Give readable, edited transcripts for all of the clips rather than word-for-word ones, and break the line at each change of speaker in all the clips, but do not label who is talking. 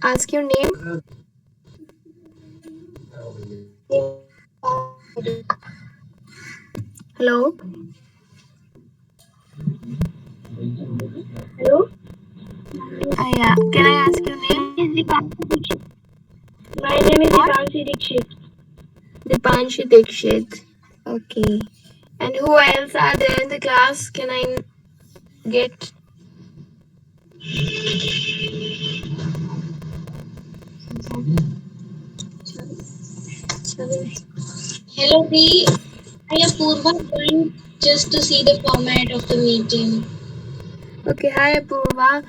ask your name? Hello?
Hello?
Yeah. Can I ask your name?
My name is
What?
Dipanshi Dikshit.
Dipanshi Dikshit. Okay. And who else are there in the class? Can I get?
Hello, Dee. I am Purva joined just to see the format of the meeting.
Okay. Hi, Apurva.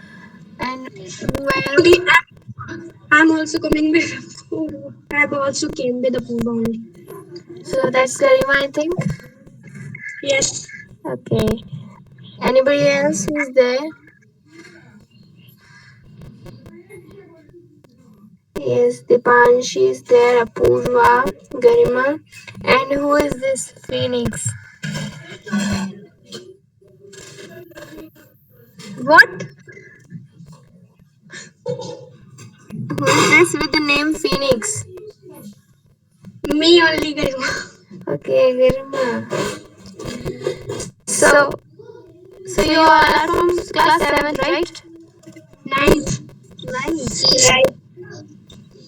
And who else?
I'm also coming with Apurva. I've also came with Apurva only.
So that's Garima, I think.
Yes.
Okay. Anybody else who's there? Yes, Dipanshi is there, Apurva, Garima. And who is this Phoenix?
What?
Who is this with the name Phoenix?
Me only, Garima.
Okay, Garima. So you all are from class 7th, right?
Ninth.
Ninth.
Right.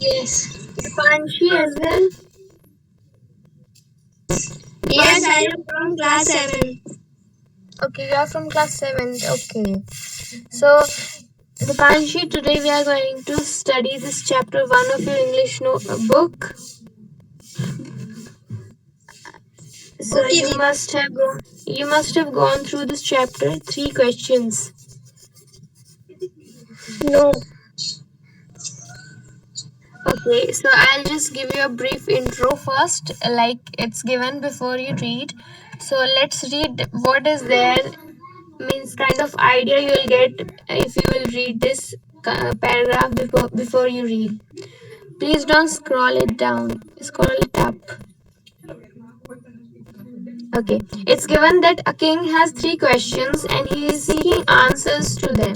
Yes.
Dipanshi as well.
Yes, I am from class 7.
Okay, you are from class 7th. Okay. So, Dipanshi, today we are going to study this chapter 1 of your English book. So
Okay,
you must have gone through this chapter 3 questions.
No.
Okay, so I'll just give you a brief intro first, like it's given before you read. So let's read what is there, means kind of idea you will get if you will read this paragraph before you read. Please don't scroll it down, scroll it up. Okay, it's given that a king has 3 questions and he is seeking answers to them.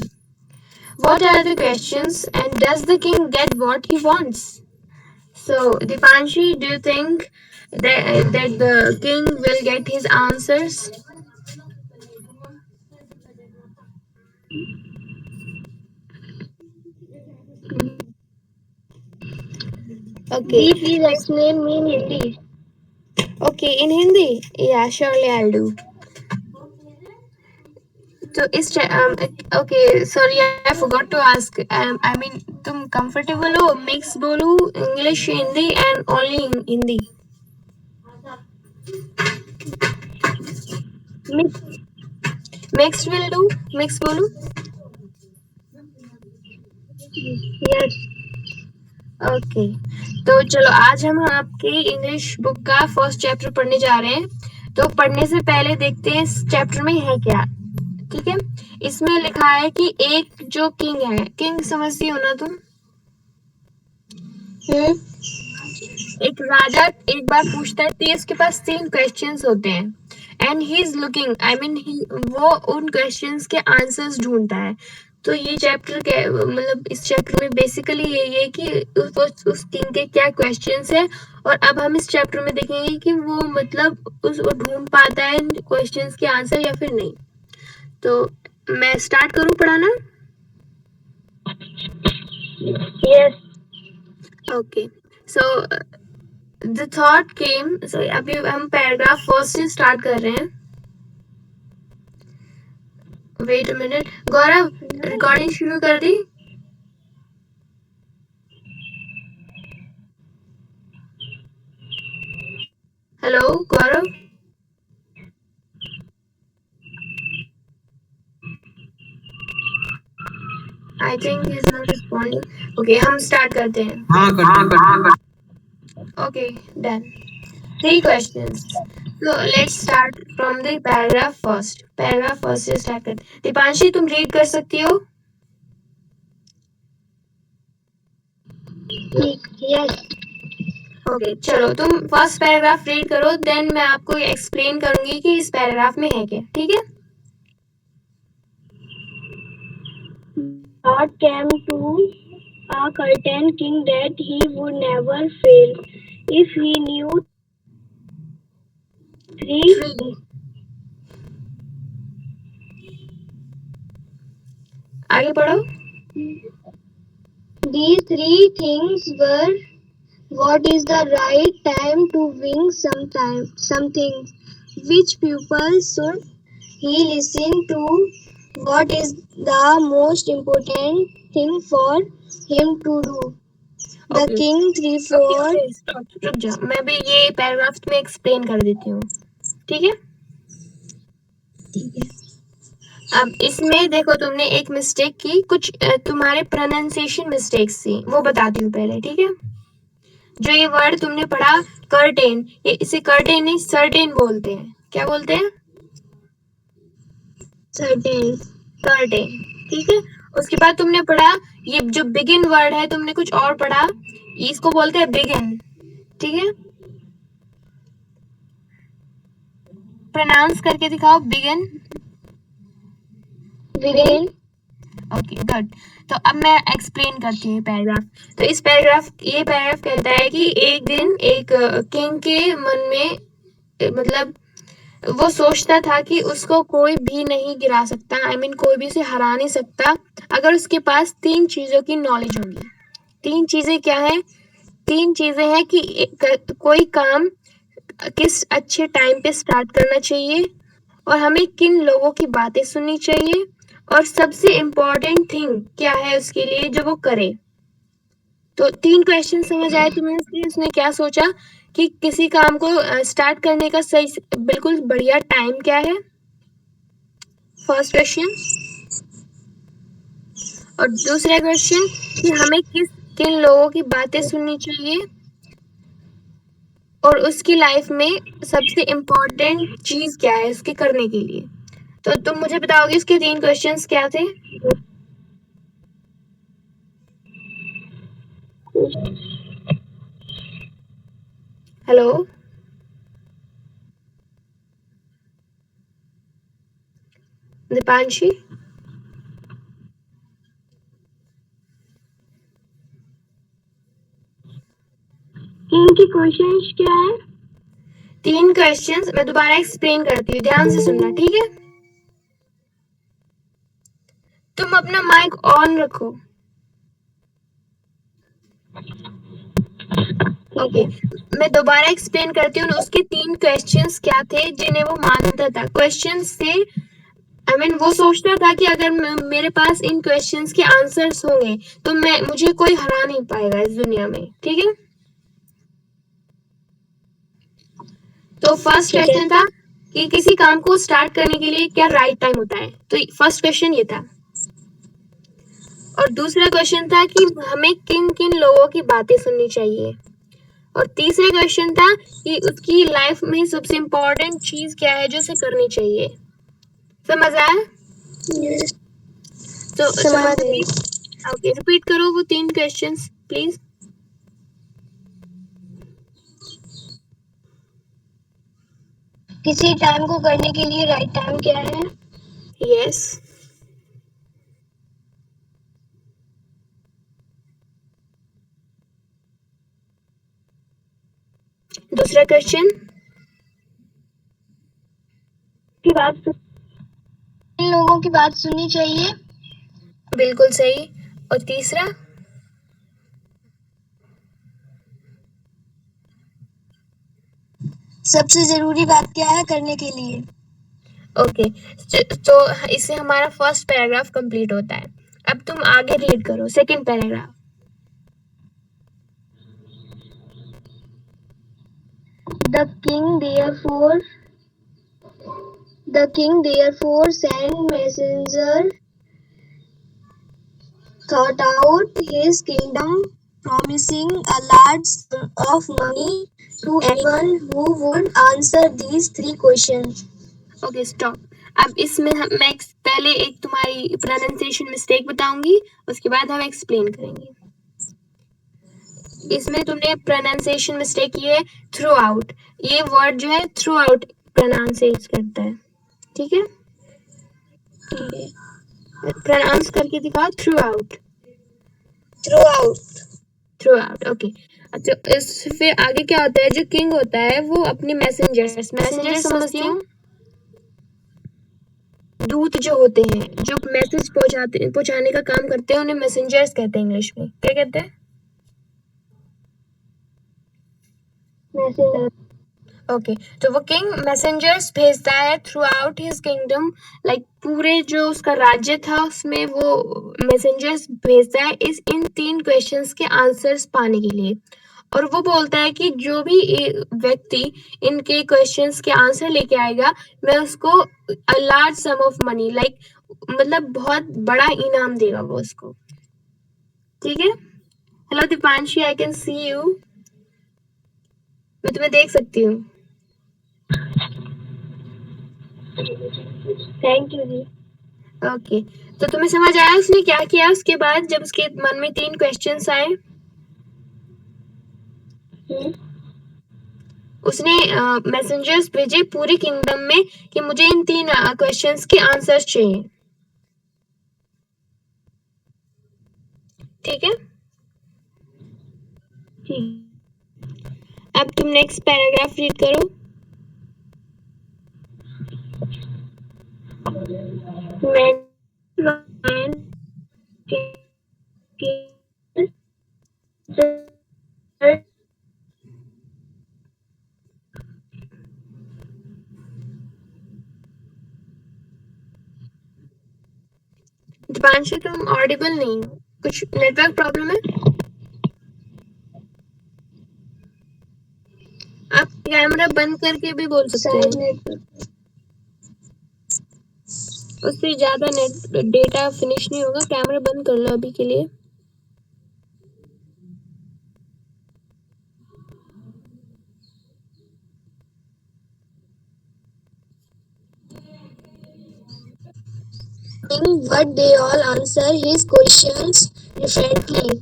What are the questions and does the king get what he wants? So, Dipanshi, do you think that the king will get his answers? Okay.
Dee, please explain me in Hindi.
Okay, in Hindi? Yeah, surely I'll do. So, okay, sorry, I forgot to ask. I mean, तुम comfortable हो? Mix बोलूं English, Hindi, and only in Hindi.
Mix.
Mixed will do. Mix बोलूं.
Yes.
Okay तो चलो आज हम आपकी English book का फर्स्ट चैप्टर पढ़ने जा रहे हैं। तो पढ़ने से पहले देखते हैं इस चैप्टर में है क्या। ठीक है, इसमें लिखा है कि एक जो किंग है, किंग समझती हो ना तुम? एक राजा एक बार पूछता है तो उसके पास 3 क्वेश्चंस होते हैं and he is looking, I mean वो उन क्वेश्चंस के आंसर्स ढूंढता है। तो ये चैप्टर मतलब इस चैप्टर में बेसिकली यही है कि उस किंग के क्या क्वेश्चंस है, और अब हम इस चैप्टर में देखेंगे कि वो मतलब वो ढूंढ पाता है क्वेश्चंस के आंसर या फिर नहीं। तो मैं स्टार्ट करूं पढ़ाना?
Yes.
Okay so the thought came, so अभी हम पैराग्राफ फर्स्ट से स्टार्ट कर रहे हैं। Wait a minute, Gaurav recording शुरू कर दी? Hello Gaurav, I think he is not responding. Okay हम स्टार्ट करते हैं। Okay done. 3 questions, so let's start from the paragraph first। Paragraph first से स्टार्ट करते हैं। दीपांशी तुम रीड कर सकती हो?
Yes.
ओके चलो तुम फर्स्ट पैराग्राफ रीड करो, देन मैं आपको एक्सप्लेन करूंगी कि इस पैराग्राफ में है क्या। ठीक है?
Thought came to a a curtain king that he would never fail if he knew three.
Three. आगे पढ़ो.
These three things were: what is the right time to win something? Which people should he listen to? What is the most important thing for him to do? The
Okay.
king three
okay
four.
Okay stop, रुक जा, मैं भी ये paragraph में explain कर देती हूँ. ठीक है.
ठीक है.
अब इसमें देखो, तुमने एक मिस्टेक की, कुछ तुम्हारे प्रोनाउंसिएशन मिस्टेक्स थी, वो बताती हूँ पहले. ठीक है. जो ये वर्ड तुमने पढ़ा कर्टेन, ये इसे कर्टेन नहीं सर्टेन बोलते हैं. क्या बोलते हैं?
सर्टेन.
कर्टेन. ठीक है. उसके बाद तुमने पढ़ा ये जो बिगिन वर्ड है, तुमने कुछ और पढ़ा, इसको बोलते हैं बिगिन. ठीक है. प्रोनाउंस करके दिखाओ, बिगिन.
बिगिन.
Okay good. तो अब मैं एक्सप्लेन करती हूँ पैराग्राफ. तो ये पैराग्राफ कहता है कि एक दिन एक किंग के मन में मतलब वो सोचता था कि उसको कोई भी नहीं गिरा सकता, आई मीन कोई भी उसे हरा नहीं सकता अगर उसके पास 3 चीजों की नॉलेज होगी. 3 चीजें क्या है? 3 चीजें हैं कि कोई काम किस अच्छे टाइम पे स्टार्ट करना चाहिए, और हमें किन लोगों की बातें सुननी चाहिए, और सबसे इम्पोर्टेंट थिंग क्या है उसके लिए जो वो करे. तो 3 क्वेश्चन समझ आए तुम्हें? उसने क्या सोचा कि किसी काम को स्टार्ट करने का सही बिल्कुल बढ़िया टाइम क्या है, फर्स्ट क्वेश्चन. और दूसरा क्वेश्चन कि हमें किन लोगों की बातें सुननी चाहिए, और उसकी लाइफ में सबसे इम्पोर्टेंट चीज क्या है उसके करने के लिए. तो तुम मुझे बताओगे उसके 3 क्वेश्चंस क्या थे? हेलो, दीपांशी.
इनकी क्वेश्चंस क्या है?
3 क्वेश्चंस मैं दोबारा एक्सप्लेन करती हूँ, ध्यान से सुनना. ठीक है. तुम अपना माइक ऑन रखो. ओके. मैं दोबारा एक्सप्लेन करती हूँ. उसके 3 क्वेश्चंस क्या थे जिन्हें वो मानता था. क्वेश्चंस से आई मीन वो सोचता था कि अगर मेरे पास इन क्वेश्चंस के आंसर्स होंगे तो मुझे कोई हरा नहीं पाएगा इस दुनिया में. ठीक है. तो फर्स्ट क्वेश्चन था कि किसी काम को स्टार्ट करने के लिए क्या राइट टाइम होता है. तो फर्स्ट क्वेश्चन ये था. और दूसरा क्वेश्चन था कि हमें किन किन लोगों की बातें सुननी चाहिए. और तीसरा क्वेश्चन था कि उसकी लाइफ में सबसे इम्पोर्टेंट चीज क्या है जो उसे करनी चाहिए. समझ आया? तो ओके, रिपीट करो वो 3 क्वेश्चंस प्लीज.
किसी टाइम को करने के लिए राइट टाइम क्या है?
यस. दूसरा क्वेश्चन
की बात इन लोगों की बात सुननी चाहिए.
बिल्कुल सही. और तीसरा
सबसे जरूरी बात क्या है करने के लिए?
ओके. तो इससे हमारा फर्स्ट पैराग्राफ कंप्लीट होता है. अब तुम आगे रीड करो second paragraph.
The king therefore sent messenger thought out his kingdom, promising a large sum of money to anyone who would answer these 3 questions.
Okay stop. अब इसमें मैं पहले एक तुम्हारी प्रोनाउंसिएशन मिस्टेक बताऊंगी, उसके बाद हम एक्सप्लेन करेंगे. इसमें तुमने प्रोनाउंसिएशन मिस्टेक की है थ्रू आउट. ये वर्ड जो है थ्रू आउट प्रोनाउंसिएट करता है. ठीक है. प्रोनाउंस करके दिखाओ through out.
Through out.
Okay. अच्छा, इस फिर आगे क्या होता है, जो किंग होता है वो अपने मैसेंजर समझती हूँ, दूत जो होते हैं, जो मैसेज पहुंचाने का काम करते हैं, उन्हें मैसेंजर्स कहते हैं। इंग्लिश में क्या कहते हैं?
मैसेंजर।
ओके। तो वो किंग मैसेंजर्स भेजता है through out his kingdom, like पूरे जो उसका राज्य था उसमें वो मैसेंजर्स भेजता है इस इन 3 क्वेश्चंस के आंसर्स पाने के लिए। और वो बोलता है कि जो भी व्यक्ति इनके क्वेश्चंस के आंसर लेके आएगा, मैं उसको a large sum of money, like मतलब बहुत बड़ा इनाम देगा वो उसको। ठीक है? Hello Deepanshi, I can see you. मैं तुम्हें देख सकती हूँ।
Thank you ji.
ओके। तो तुम्हें समझ आया उसने क्या किया उसके बाद, जब उसके मन में 3 क्वेश्चंस आए? उसने मैसेंजर्स भेजे पूरे किंगडम में कि मुझे इन 3 क्वेश्चंस के आंसर्स चाहिए। ठीक है?
ठीक।
अब तुम नेक्स्ट पैराग्राफ रीड करो। दीपांशी, तुम ऑडिबल नहीं हो, कुछ नेटवर्क प्रॉब्लम है? आप कैमरा बंद करके भी बोल सकते
शायद
हैं।
नेटवर्क।
उससे ज्यादा नेट डेटा फिनिश नहीं होगा। कैमरा बंद कर लो अभी के लिए।
But they all answer his questions differently.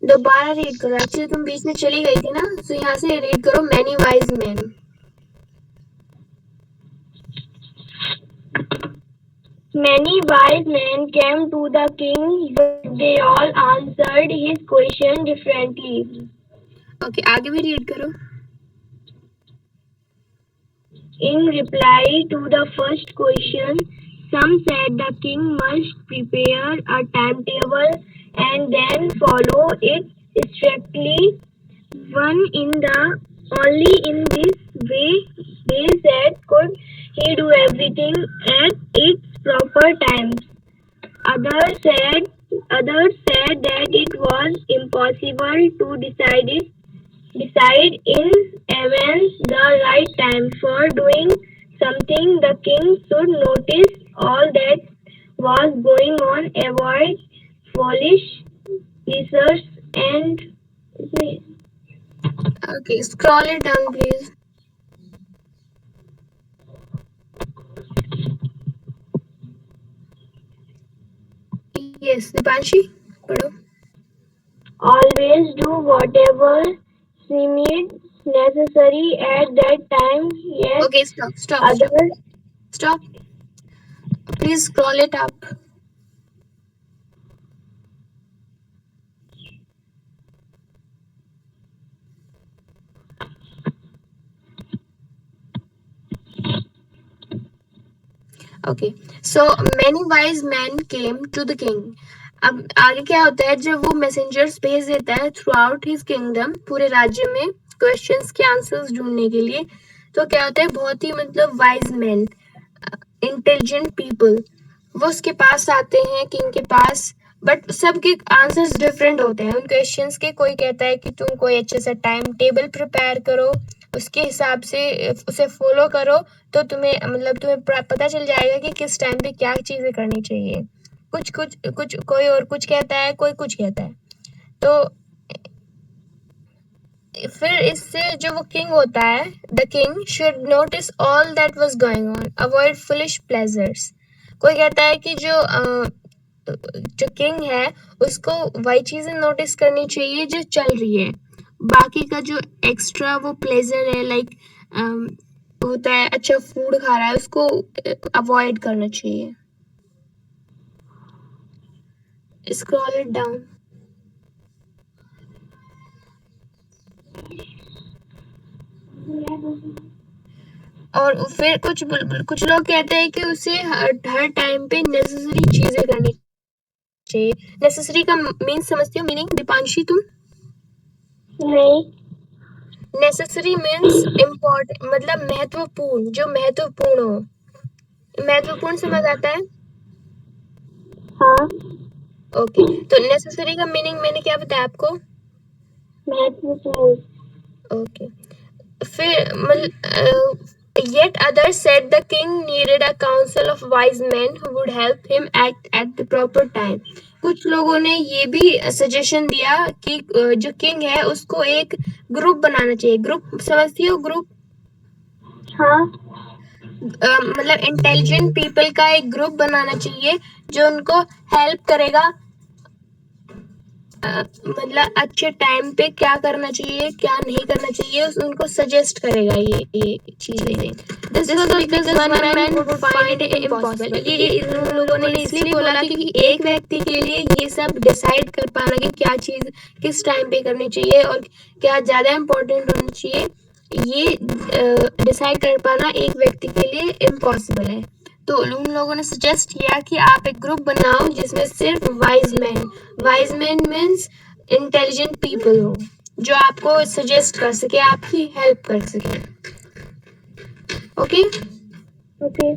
दोबारा रीड करो। एक्चुअली तुम बीच में चली गई थी ना, तो यहाँ से रीड करो। Many wise man.
Many wise men came to the king, but they all answered his question differently.
Okay, आगे भी रीड करो।
In reply to the first question, some said the king must prepare a timetable and then follow it strictly. One in the only in this way, they said, could he do everything at its proper times. Others said that it was impossible to decide in advance the right time for doing something. The king should notice all that was going on, avoid foolish research, and
okay, scroll it down please. Yes Deepanshi, पढ़ो।
always do whatever seemed necessary at that time. Yet
okay, stop
others
stop. Please scroll it up. Okay. So many wise man came to the king. अब आगे क्या होता है, जब वो messengers भेज देता है थ्रू आउट हिज किंगडम, पूरे राज्य में क्वेश्चंस के आंसर्स ढूंढने के लिए, तो क्या होता है, बहुत ही मतलब वाइज मैन, इंटेलिजेंट पीपल, वो उसके पास आते हैं किंग के पास। बट सबके आंसर्स डिफरेंट होते हैं उन क्वेश्चंस के। कोई कहता है कि तुम कोई अच्छे से टाइम टेबल प्रिपेयर करो, उसके हिसाब से उसे फॉलो करो, तो तुम्हें पता चल जाएगा कि किस टाइम पे क्या चीजें करनी चाहिए। कुछ कोई और कुछ कहता है, कोई कुछ कहता है। तो फिर इससे जो वो किंग होता है, the king should notice all that was going on, avoid foolish pleasures. कोई कहता है कि जो किंग है उसको वही चीजें नोटिस करनी चाहिए जो चल रही है। बाकी का जो एक्स्ट्रा वो प्लेजर है, लाइक होता है, अच्छा फूड खा रहा है, उसको अवॉइड करना चाहिए। Scroll it down. और फिर कुछ लोग कहते हैं कि उसे हर टाइम पे नेसेसरी चीजें करनी चाहिए। नेसेसरी का मीन समझती हो मीनिंग दीपांशी तुम?
नहीं।
नेसेसरी मीन्स इम्पोर्टेंट, मतलब महत्वपूर्ण, जो महत्वपूर्ण हो। महत्वपूर्ण समझ आता है?
हाँ।
ओके, तो नेसेसरी का मीनिंग मैंने क्या बताया आपको?
महत्वपूर्ण।
ओके, फिर मतलब yet others said the king needed a council of wise men who would help him act at the proper time. कुछ लोगों ने ये भी सजेशन दिया कि जो किंग है उसको एक ग्रुप बनाना चाहिए। ग्रुप समझती हो ग्रुप?
हाँ।
मतलब इंटेलिजेंट पीपल का एक ग्रुप बनाना चाहिए जो उनको हेल्प करेगा, मतलब अच्छे टाइम पे क्या करना चाहिए क्या नहीं करना चाहिए उनको सजेस्ट करेगा ये चीजें। This was because one man would find it impossible. ये इन लोगों ने इसलिए बोला क्योंकि एक व्यक्ति के लिए ये सब डिसाइड कर पाना कि क्या चीज किस टाइम पे करनी चाहिए और क्या ज्यादा इम्पोर्टेंट होनी चाहिए, ये डिसाइड कर पाना एक व्यक्ति के लिए इम्पॉसिबल है। तो उन लोगों ने सजेस्ट किया कि आप एक ग्रुप बनाओ जिसमें सिर्फ wise man means intelligent people हो, जो आपको सजेस्ट कर सके, आपकी हेल्प कर सके। Okay,
okay.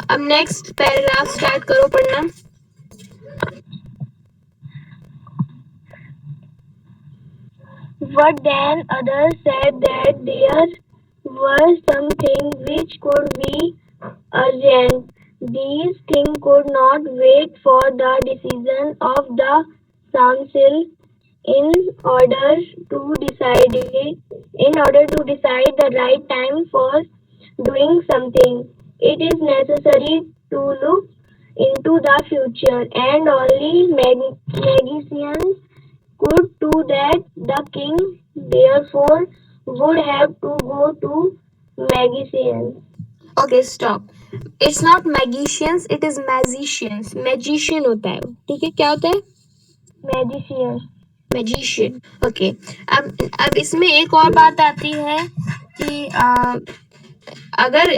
अब नेक्स्ट पैराग्राफ स्टार्ट करो पढ़ना।
But then others said that there were some things which could be urgent. These things could not wait for the decision of the council in order to decide the right time for doing something. It is necessary to look into the future, and only magicians could do that. The king therefore would have to go to magicians.
Okay stop, it's not magicians, it is magicians. Magician होता है, ठीक है, क्या होता है?
Magicians.
Magician. Okay, अब इसमें एक और बात आती है कि अगर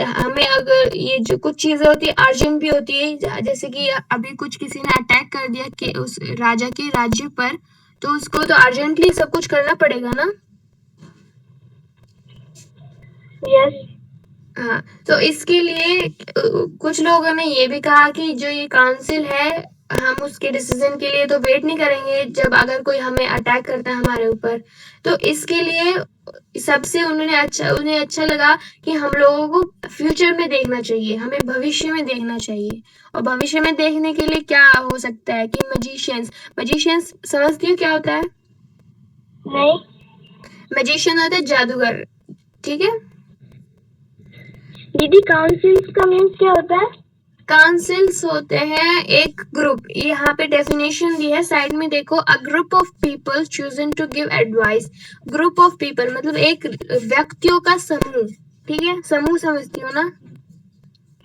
ये जो कुछ चीजें होती है अर्जेंट भी होती है, जैसे कि अभी कुछ किसी ने अटैक कर दिया कि उस राजा के राज्य पर, तो उसको तो अर्जेंटली सब कुछ करना पड़ेगा ना।
Yes.
हाँ, तो इसके लिए कुछ लोगों ने ये भी कहा कि जो ये काउंसिल है, हम उसके डिसीजन के लिए तो वेट नहीं करेंगे जब अगर कोई हमें अटैक करता है हमारे ऊपर। तो इसके लिए सबसे उन्हें अच्छा लगा कि हम लोगों को फ्यूचर में देखना चाहिए, हमें भविष्य में देखना चाहिए। और भविष्य में देखने के लिए क्या हो सकता है कि मैजिशियंस समझती हो क्या होता है?
नहीं।
मैजिशियन होता है जादूगर, ठीक है।
दीदी काउंसिल्स का मीन्स क्या होता है?
काउंसिल्स होते हैं एक ग्रुप, यहाँ पे डेफिनेशन दी है साइड में देखो, a group of people chosen to give advice. Group of people मतलब एक व्यक्तियों का समूह, ठीक है, समूह समझती हो ना?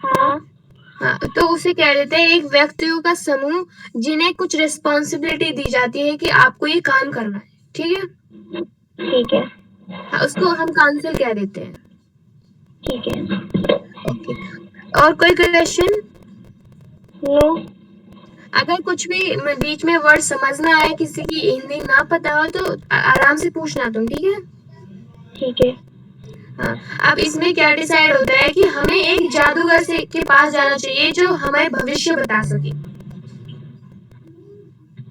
हाँ।
हाँ, तो उसे कह देते हैं एक व्यक्तियों का समूह जिन्हें कुछ रिस्पॉन्सिबिलिटी दी जाती है कि आपको ये काम करना है, ठीक है।
ठीक है।
हाँ, उसको हम काउंसिल कह देते हैं।
ठीक है।
ओके, और कोई क्वेश्चन?
नो।
अगर कुछ भी बीच में वर्ड समझ ना आए, किसी की हिंदी ना पता हो तो आराम से पूछना तुम, ठीक है।
ठीक है।
हाँ, अब इसमें क्या डिसाइड होता है कि हमें एक जादूगर से के पास जाना चाहिए जो हमें भविष्य बता सके।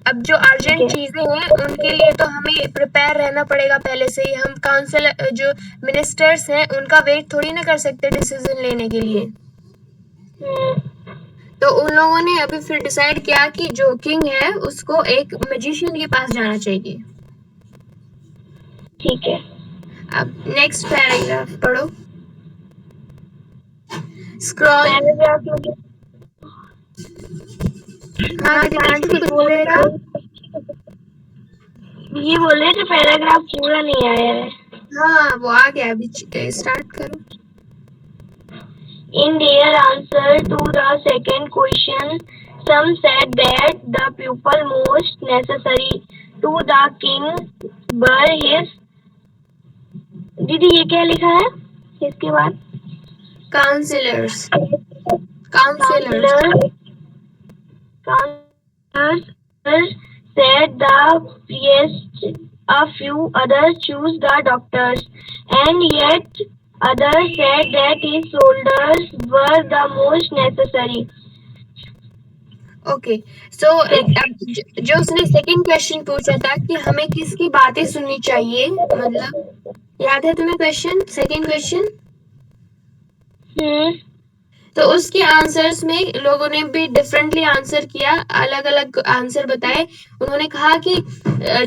अब जो अर्जेंट चीजें हैं उनके लिए तो हमें प्रिपेयर रहना पड़ेगा पहले से ही। हम काउंसिल जो मिनिस्टर्स हैं उनका वेट थोड़ी ना कर सकते डिसीजन लेने के लिए। तो उन लोगों ने अभी फिर डिसाइड किया कि जो किंग है उसको एक मैजिशियन के पास जाना चाहिए।
ठीक है।
अब नेक्स्ट पैराग्राफ पढ़ो। स्क्रॉल।
पैराग्राफ में
हाँ दीपांशु कुछ बोल रहे थे?
ये बोल रहे थे पैराग्राफ पूरा नहीं आया है।
हाँ वो आ गया, अभी स्टार्ट करो।
In their answer to the second question, some said that the pupil most necessary to the king were his. दीदी ये क्या लिखा है इसके बाद?
Councillors, councillors.
Counselors. Counselors said the priest, a few others choose the doctors, and yet others said that his soldiers were the most necessary.
Okay, so जो उसने second question पूछा था कि हमें किसकी बातें सुननी चाहिए, मतलब याद है तुम्हें क्वेश्चन, सेकंड क्वेश्चन? तो उसके आंसर्स में लोगों ने भी डिफरेंटली आंसर किया, अलग अलग आंसर बताए। उन्होंने कहा कि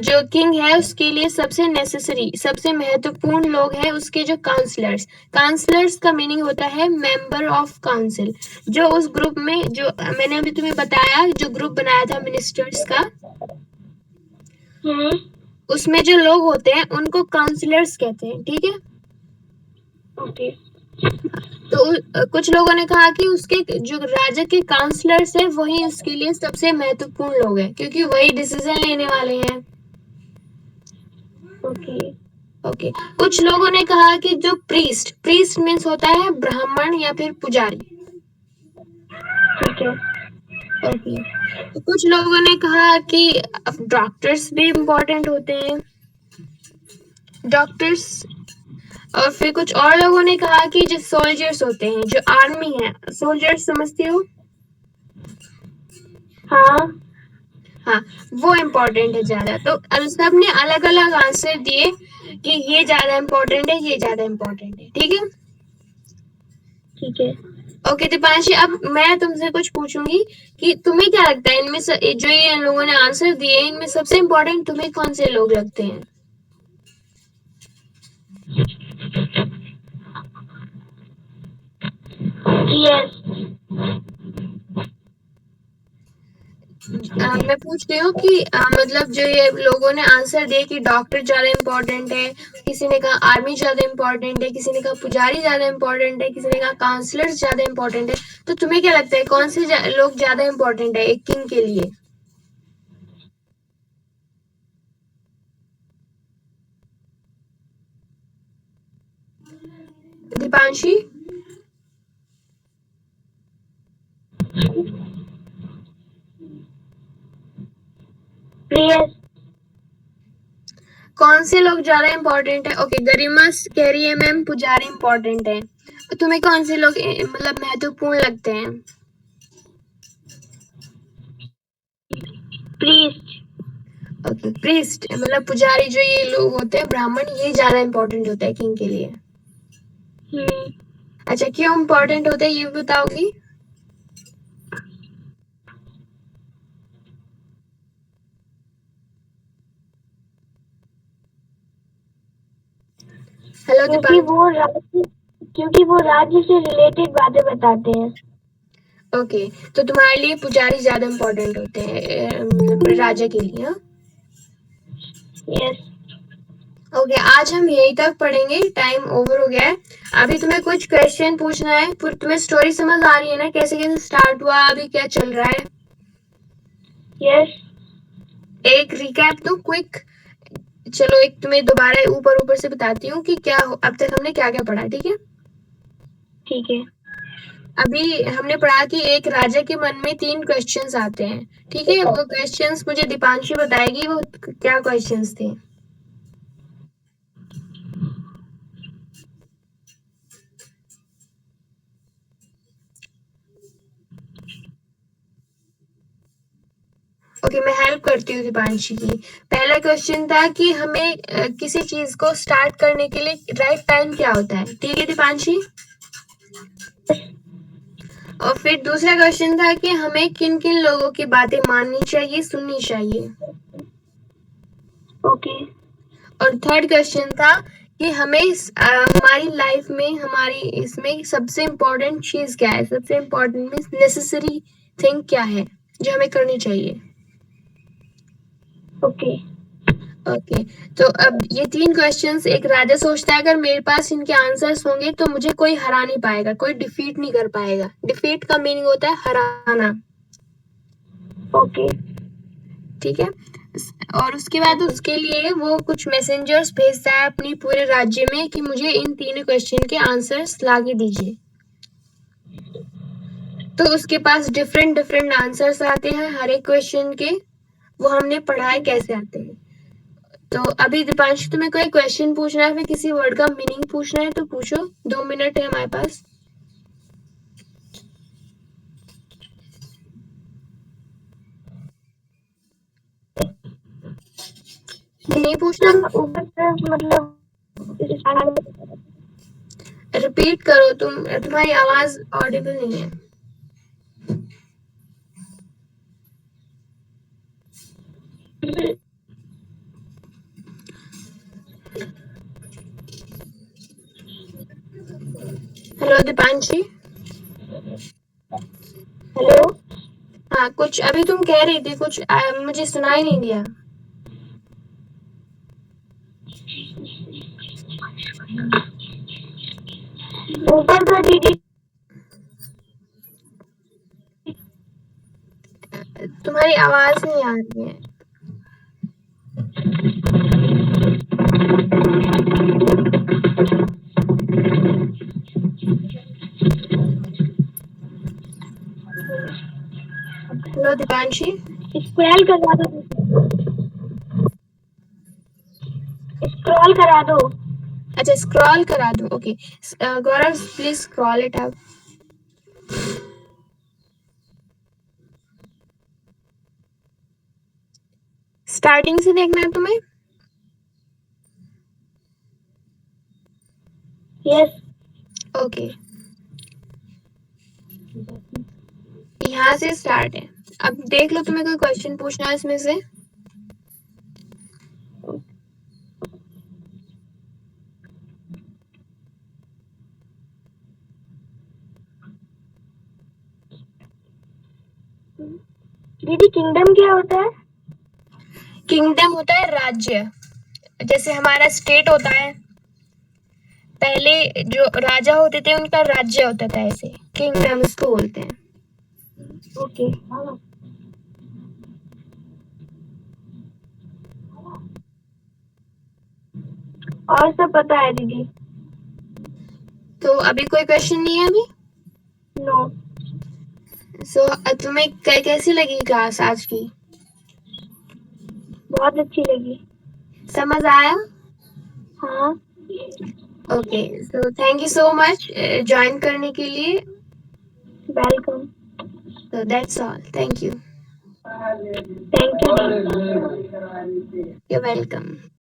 जो किंग है उसके लिए सबसे नेसेसरी, सबसे महत्वपूर्ण लोग हैं उसके जो काउंसलर्स। काउंसलर्स का मीनिंग होता है मेंबर ऑफ काउंसिल। जो उस ग्रुप में, जो मैंने अभी तुम्हें बताया, जो ग्रुप बनाया था मिनिस्टर्स का, उसमें जो लोग होते हैं उनको काउंसलर्स कहते हैं, ठीक है?
ओके।
तो कुछ लोगों ने कहा कि उसके जो राजा के काउंसलर्स हैं वही उसके लिए सबसे महत्वपूर्ण लोग हैं, क्योंकि वही डिसीजन लेने वाले हैं।
ओके।
ओके, कुछ लोगों ने कहा कि जो प्रीस्ट मीन्स होता है ब्राह्मण या फिर पुजारी।
ठीक है।
ओके, तो कुछ लोगों ने कहा कि डॉक्टर्स भी इम्पोर्टेंट होते हैं, डॉक्टर्स। और फिर कुछ और लोगों ने कहा कि जो सोल्जर्स होते हैं, जो आर्मी है, सोल्जर्स समझती हो?
हाँ।
हाँ, वो इम्पोर्टेंट है ज्यादा। तो सब ने अलग अलग आंसर दिए कि ये ज्यादा इम्पोर्टेंट है, ये ज्यादा इम्पोर्टेंट है, ठीक है?
ठीक है।
ओके दीपांशी, अब मैं तुमसे कुछ पूछूंगी कि तुम्हें क्या लगता है इनमें से जो ये लोगों ने आंसर दिए, इनमें सबसे इम्पोर्टेंट तुम्हें कौन से लोग लगते हैं?
यस।
मैं पूछ रही हूँ कि मतलब जो ये लोगों ने आंसर दिए कि डॉक्टर ज्यादा इम्पोर्टेंट है, किसी ने कहा आर्मी ज्यादा इम्पोर्टेंट है, किसी ने कहा पुजारी ज्यादा इम्पोर्टेंट है, किसी ने कहा काउंसलर्स ज्यादा इम्पोर्टेंट है, तो तुम्हें क्या लगता है कौन से लोग ज्यादा इम्पोर्टेंट है एक किंग के लिए? दीपांशी?
यस।
कौन से लोग ज्यादा इम्पोर्टेंट है? ओके, गरिमा कह रही है मैम पुजारी इम्पोर्टेंट है। तुम्हें कौन से लोग मतलब महत्वपूर्ण लगते हैं?
प्रीस्ट।
ओके, प्रीस्ट मतलब पुजारी, जो ये लोग होते हैं ब्राह्मण, ये ज्यादा इम्पोर्टेंट होता है किंग के लिए। अच्छा, क्यों इम्पोर्टेंट होता है ये बताओगी? हेलो दीपांशी।
क्योंकि वो राज्य से रिलेटेड बातें बताते हैं।
ओके, तो तुम्हारे लिए पुजारी ज्यादा इम्पोर्टेंट होते हैं मतलब राजा के लिए, हाँ?
यस।
ओके, आज हम यहीं तक पढ़ेंगे, टाइम ओवर हो गया है। अभी तुम्हें कुछ क्वेश्चन पूछना है, फिर तुम्हें स्टोरी समझ आ रही है ना, कैसे कैसे स्टार्ट हुआ, अभी क्या चल रहा है?
यस।
एक रिकैप दो क्विक। चलो, एक तुम्हें दोबारा ऊपर ऊपर से बताती हूँ कि क्या अब तक हमने क्या क्या पढ़ा, ठीक है?
ठीक है।
अभी हमने पढ़ा कि एक राजा के मन में 3 क्वेश्चंस आते हैं, ठीक है? वो क्वेश्चंस मुझे दीपांशी बताएगी वो क्या क्वेश्चंस थे। ओके, मैं हेल्प करती हूँ दीपांशी की। पहला क्वेश्चन था कि हमें किसी चीज को स्टार्ट करने के लिए राइट टाइम क्या होता है, ठीक है दीपांशी? और फिर दूसरा क्वेश्चन था कि हमें किन किन लोगों की बातें माननी चाहिए, सुननी चाहिए।
ओके।
और थर्ड क्वेश्चन था कि हमें हमारी लाइफ में, हमारी इसमें सबसे इम्पोर्टेंट चीज क्या है, सबसे इम्पोर्टेंट मीन्स नेसेसरी थिंग क्या है जो हमें करनी चाहिए।
ओके।
ओके, तो अब ये 3 क्वेश्चंस एक राजा सोचता है अगर मेरे पास इनके आंसर्स होंगे तो मुझे कोई हरा नहीं पाएगा, कोई डिफीट नहीं कर पाएगा। डिफीट का मीनिंग होता है हराना।
ओके।
ठीक है। और उसके बाद उसके लिए वो कुछ मैसेंजर्स भेजता है अपनी पूरे राज्य में कि मुझे इन 3 क्वेश्चन के आंसर्स लाके दीजिए। तो उसके पास डिफरेंट डिफरेंट आंसर्स आते हैं हर एक क्वेश्चन के। वो हमने पढ़ा है कैसे आते हैं। तो अभी दीपांशु तुम्हें कोई क्वेश्चन पूछना है, फिर किसी वर्ड का मीनिंग पूछना है तो पूछो, 2 मिनट है हमारे पास। नहीं पूछना?
ऊपर से मतलब
रिपीट करो, तुम्हारी आवाज ऑडिबल नहीं है। हेलो दीपांशी।
हेलो।
हाँ, कुछ अभी तुम कह रही थी कुछ, मुझे सुनाई नहीं दिया।
ऊपर का दीदी।
तुम्हारी आवाज नहीं आ रही है। हेलो दीपांशी।
स्क्रॉल करा दो। स्क्रॉल करा दो।
अच्छा, स्क्रॉल करा दो। Okay, Gaurav please scroll it up. Starting से देखना है तुम्हें?
यस।
ओके, यहाँ से स्टार्ट है। अब देख लो तुम्हें कोई क्वेश्चन पूछना है इसमें से।
दीदी किंगडम क्या होता है?
किंगडम होता है राज्य, जैसे हमारा स्टेट होता है। पहले जो राजा होते थे उनका राज्य होता था, ऐसे किंगडम इसको बोलते हैं।
ओके। और सब पता है दीदी।
तो अभी कोई क्वेश्चन नहीं है अभी?
नो।
सो तुम्हें कैसी लगी क्लास आज की?
बहुत अच्छी लगी।
समझ आया?
हाँ।
Okay, so thank you so much join करने के लिए।
Welcome.
So that's all. Thank you.
Thank you.
You're welcome.